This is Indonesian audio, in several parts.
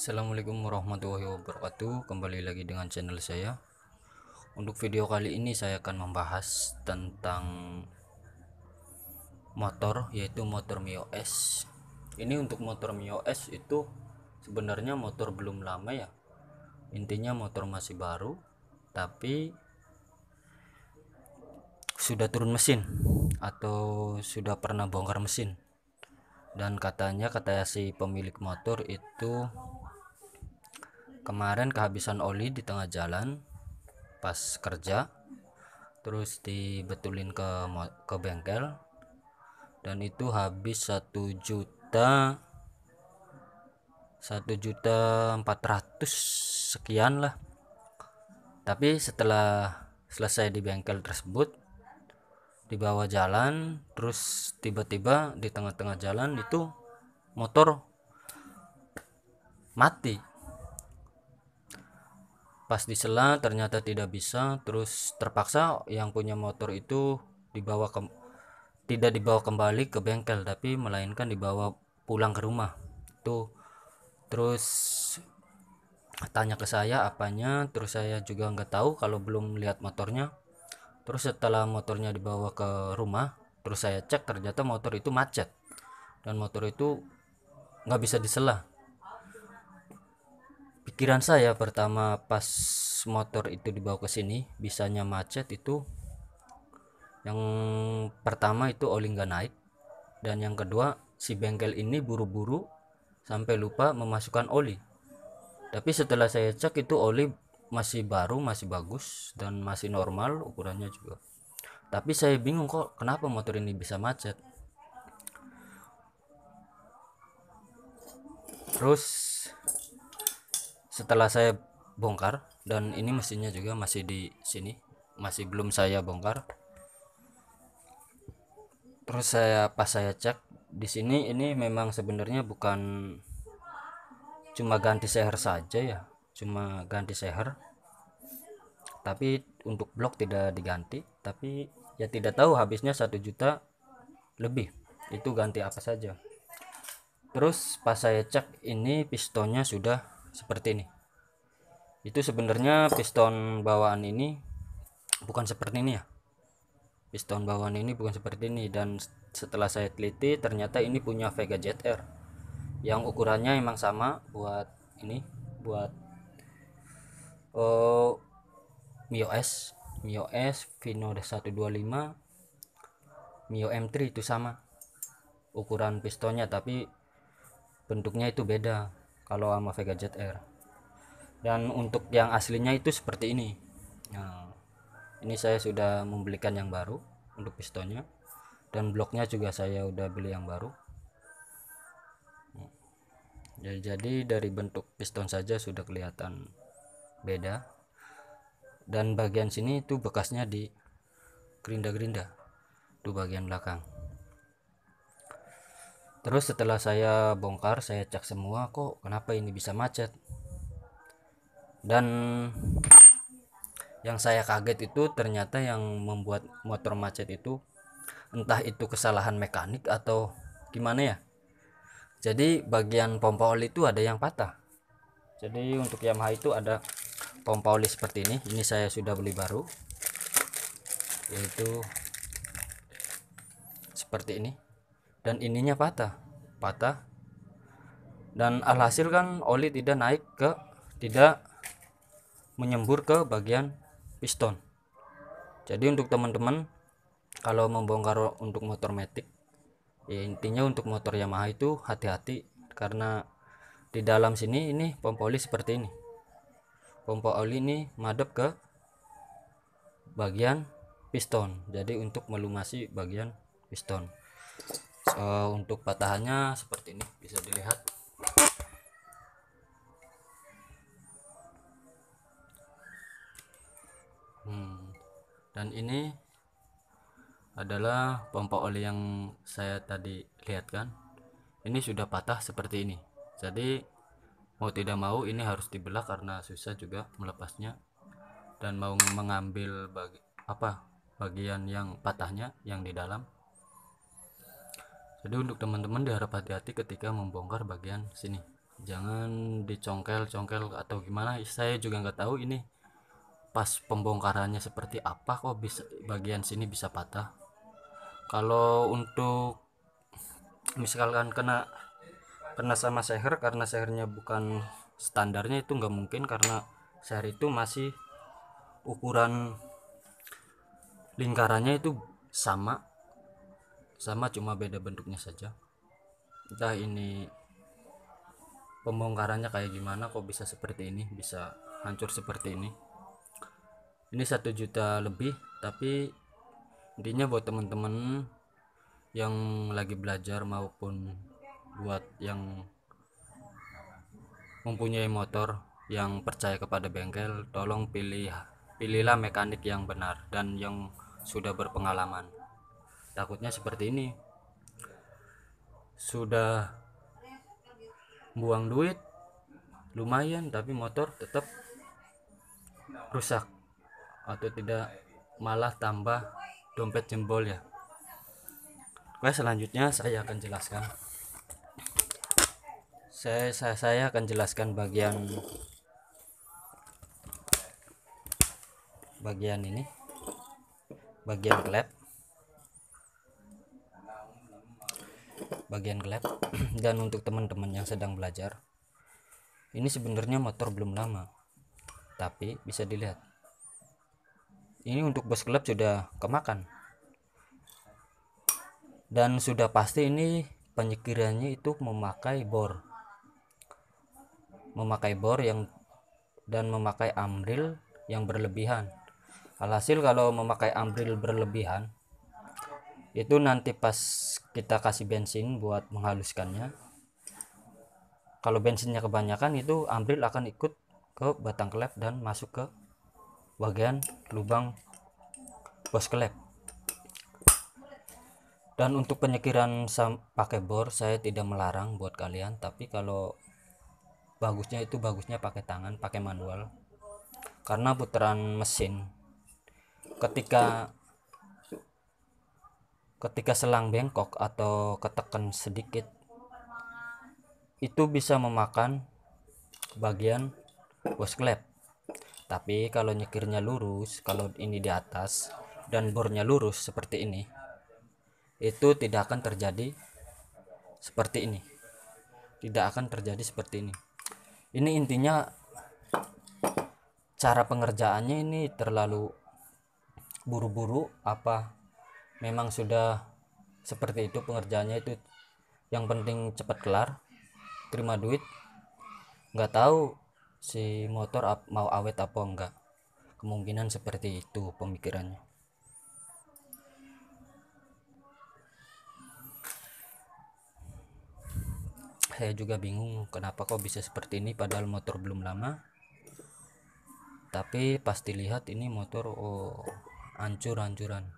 Assalamualaikum warahmatullahi wabarakatuh. Kembali lagi dengan channel saya. Untuk video kali ini saya akan membahas tentang motor, yaitu motor Mio S. Ini untuk motor Mio S itu sebenarnya motor belum lama ya. Intinya motor masih baru, tapi sudah turun mesin atau sudah pernah bongkar mesin. Dan katanya kata si pemilik motor itu kemarin kehabisan oli di tengah jalan pas kerja, terus dibetulin ke bengkel, dan itu habis 1.400.000 sekian lah. Tapi setelah selesai di bengkel tersebut, dibawa jalan, terus tiba-tiba di tengah-tengah jalan itu motor mati. Pas disela ternyata tidak bisa, terus terpaksa yang punya motor itu tidak dibawa kembali ke bengkel, tapi melainkan dibawa pulang ke rumah. Itu terus tanya ke saya apanya, terus saya juga nggak tahu kalau belum lihat motornya. Terus setelah motornya dibawa ke rumah, terus saya cek, ternyata motor itu macet dan motor itu nggak bisa disela. Pikiran saya pertama pas motor itu dibawa ke sini bisanya macet itu, yang pertama itu oli nggak naik, dan yang kedua si bengkel ini buru-buru sampai lupa memasukkan oli. Tapi setelah saya cek itu oli masih baru, masih bagus, dan masih normal ukurannya juga. Tapi saya bingung kok kenapa motor ini bisa macet. Terus setelah saya bongkar, dan ini mesinnya juga masih di sini, masih belum saya bongkar. Terus pas saya cek di sini, ini memang sebenarnya bukan cuma ganti seher saja ya, cuma ganti seher, tapi untuk blok tidak diganti. Tapi ya tidak tahu habisnya 1 juta lebih, itu ganti apa saja. Terus pas saya cek, ini pistonnya sudah seperti ini. Itu sebenarnya piston bawaan ini bukan seperti ini ya, piston bawaan ini bukan seperti ini. Dan setelah saya teliti ternyata ini punya Vega ZR yang ukurannya emang sama buat ini, buat Mio S, Vino 125, Mio M3 itu sama ukuran pistonnya, tapi bentuknya itu beda kalau sama Vega ZR. Dan untuk yang aslinya itu seperti ini. Nah, ini saya sudah membelikan yang baru untuk pistonnya, dan bloknya juga saya udah beli yang baru. Jadi dari bentuk piston saja sudah kelihatan beda. Dan bagian sini itu bekasnya di gerinda-gerinda, itu bagian belakang. Terus setelah saya bongkar, saya cek semua, kok kenapa ini bisa macet. Dan yang saya kaget itu ternyata yang membuat motor macet itu entah itu kesalahan mekanik atau gimana ya. Jadi bagian pompa oli itu ada yang patah. Jadi untuk Yamaha itu ada pompa oli seperti ini. Ini saya sudah beli baru, yaitu seperti ini. Dan ininya patah. Dan alhasil kan oli tidak menyembur ke bagian piston. Jadi untuk teman-teman kalau membongkar untuk motor matic, ya intinya untuk motor Yamaha itu hati-hati, karena di dalam sini ini pompa oli seperti ini. Pompa oli ini madep ke bagian piston, jadi untuk melumasi bagian piston. Untuk patahannya seperti ini, bisa dilihat. Dan ini adalah pompa oli yang saya tadi lihat kan, ini sudah patah seperti ini. Jadi mau tidak mau ini harus dibelah karena susah juga melepasnya, dan mau mengambil bagian yang patahnya yang di dalam. Jadi untuk teman-teman diharap hati-hati ketika membongkar bagian sini. jangan dicongkel-congkel atau gimana, saya juga nggak tahu ini pas pembongkarannya seperti apa kok bisa bagian sini bisa patah. Kalau untuk misalkan kena sama seher, karena sehernya bukan standarnya, itu nggak mungkin, karena seher itu masih ukuran lingkarannya itu sama sama cuma beda bentuknya saja. Entah ini pembongkarannya kayak gimana kok bisa seperti ini, bisa hancur seperti ini. Ini 1 juta lebih, tapi intinya buat teman-teman yang lagi belajar maupun buat yang mempunyai motor yang percaya kepada bengkel, tolong pilihlah mekanik yang benar dan yang sudah berpengalaman. Takutnya seperti ini, sudah buang duit lumayan tapi motor tetap rusak, atau tidak malah tambah dompet jempol ya. Oke, selanjutnya saya akan jelaskan. Saya akan jelaskan bagian ini, bagian klep. Dan untuk teman-teman yang sedang belajar, ini sebenarnya motor belum lama, tapi bisa dilihat ini untuk bos klep sudah kemakan, dan sudah pasti ini penyekirannya itu memakai bor dan memakai ambril yang berlebihan. Alhasil kalau memakai ambril berlebihan itu nanti pas kita kasih bensin buat menghaluskannya, kalau bensinnya kebanyakan itu ambril akan ikut ke batang klep dan masuk ke bagian lubang bos klep. Dan untuk penyekiran pakai bor saya tidak melarang buat kalian, tapi kalau bagusnya pakai tangan, pakai manual, karena putaran mesin ketika selang bengkok atau ketekan sedikit itu bisa memakan bagian bos klep. Tapi kalau nyekirnya lurus, kalau ini di atas dan bornya lurus seperti ini, itu tidak akan terjadi seperti ini. Ini intinya cara pengerjaannya ini terlalu buru-buru apa memang sudah seperti itu pengerjaannya, itu yang penting cepat kelar, terima duit. Nggak tahu si motor mau awet apa enggak, kemungkinan seperti itu pemikirannya. Saya juga bingung kenapa kok bisa seperti ini padahal motor belum lama, tapi pasti lihat ini motor hancur-hancuran.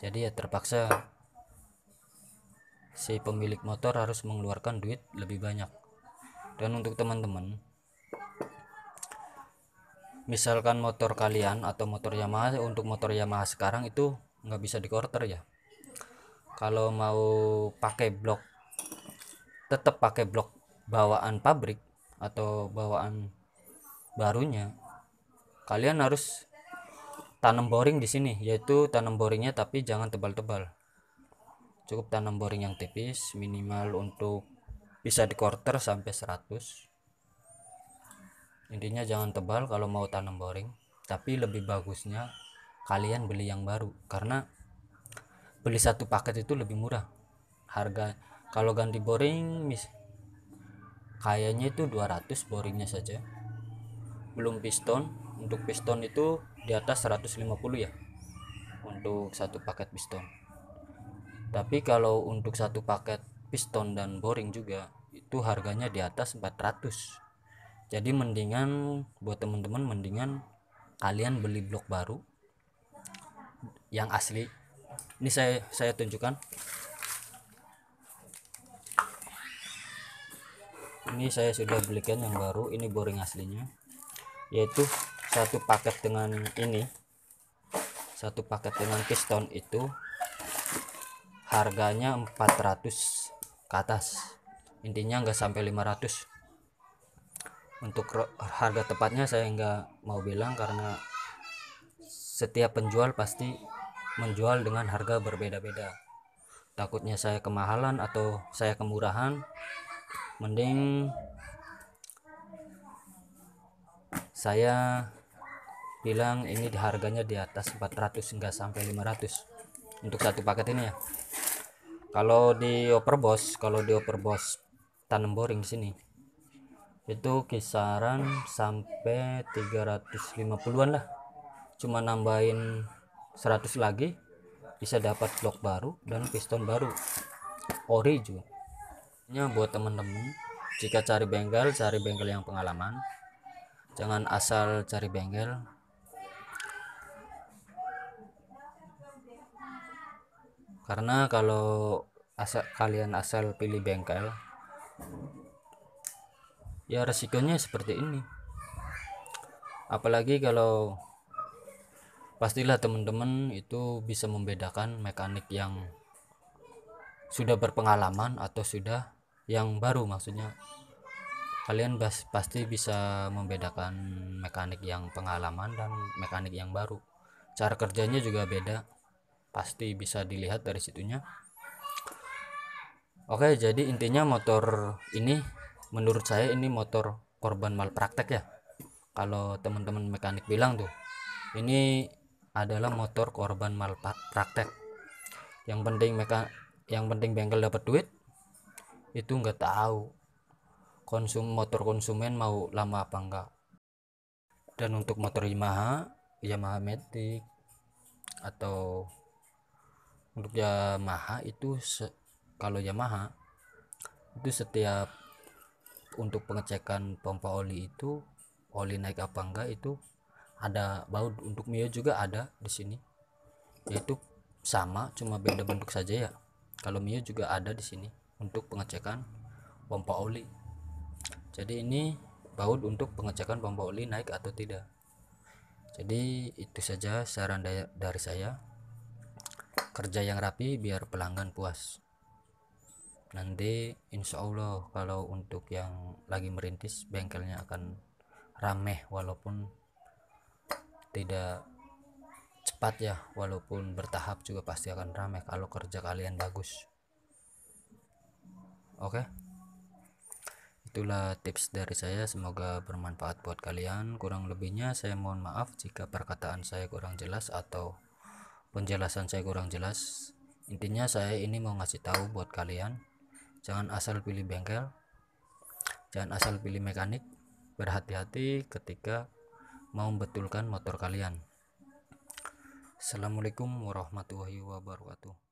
Jadi ya terpaksa si pemilik motor harus mengeluarkan duit lebih banyak. Dan untuk teman-teman, misalkan motor kalian atau motor Yamaha, untuk motor Yamaha sekarang itu nggak bisa di quarter ya. Kalau mau pakai blok, tetap pakai blok bawaan pabrik atau bawaan barunya, kalian harus tanam boring di sini, yaitu tanam boringnya tapi jangan tebal-tebal. Cukup tanam boring yang tipis, minimal untuk bisa di quarter sampai 100. Intinya jangan tebal kalau mau tanam boring. Tapi lebih bagusnya kalian beli yang baru, karena beli satu paket itu lebih murah harga. Kalau ganti boring kayaknya itu 200 boringnya saja, belum piston. Untuk piston itu di atas 150 ya untuk satu paket piston. Tapi kalau untuk satu paket piston dan boring juga itu harganya di atas 400. Jadi mendingan buat teman-teman, mendingan kalian beli blok baru yang asli. Ini saya tunjukkan. Ini saya sudah belikan yang baru, ini boring aslinya, yaitu satu paket dengan piston itu harganya 400 ke atas. intinya nggak sampai 500. Untuk harga tepatnya saya nggak mau bilang karena setiap penjual pasti menjual dengan harga berbeda-beda. Takutnya saya kemahalan atau saya kemurahan, mending saya bilang ini harganya di atas 400, enggak sampai 500 untuk satu paket ini ya. Kalau di Overboss tanam boring di sini itu kisaran sampai 350-an lah, cuma nambahin 100 lagi bisa dapat blok baru dan piston baru ori juga. Buat temen-temen, jika cari bengkel yang pengalaman, jangan asal cari bengkel. Karena kalau kalian asal pilih bengkel, ya resikonya seperti ini. Apalagi kalau pastilah teman-teman itu bisa membedakan mekanik yang sudah berpengalaman atau sudah yang baru. Maksudnya kalian pasti bisa membedakan mekanik yang pengalaman dan mekanik yang baru. Cara kerjanya juga beda, pasti bisa dilihat dari situnya. Oke, jadi intinya motor ini menurut saya ini motor korban malpraktek ya. Kalau teman-teman mekanik bilang tuh ini adalah motor korban malpraktek. Yang penting bengkel dapat duit, itu nggak tahu motor konsumen mau lama apa enggak. Dan untuk motor Yamaha Matic atau untuk Yamaha itu kalau Yamaha itu setiap untuk pengecekan pompa oli itu oli naik apa enggak itu ada baut. Untuk Mio juga ada di sini, yaitu sama cuma beda bentuk saja ya. Kalau Mio juga ada di sini untuk pengecekan pompa oli. Jadi ini baut untuk pengecekan pompa oli naik atau tidak. Jadi itu saja saran dari saya. Kerja yang rapi biar pelanggan puas. Nanti insya Allah kalau untuk yang lagi merintis bengkelnya akan rameh, walaupun tidak cepat ya, walaupun bertahap juga pasti akan rameh kalau kerja kalian bagus. Oke, itulah tips dari saya, semoga bermanfaat buat kalian. Kurang lebihnya saya mohon maaf jika perkataan saya kurang jelas atau penjelasan saya kurang jelas. Intinya saya ini mau ngasih tahu buat kalian, jangan asal pilih bengkel, jangan asal pilih mekanik. Berhati-hati ketika mau membetulkan motor kalian. Assalamualaikum warahmatullahi wabarakatuh.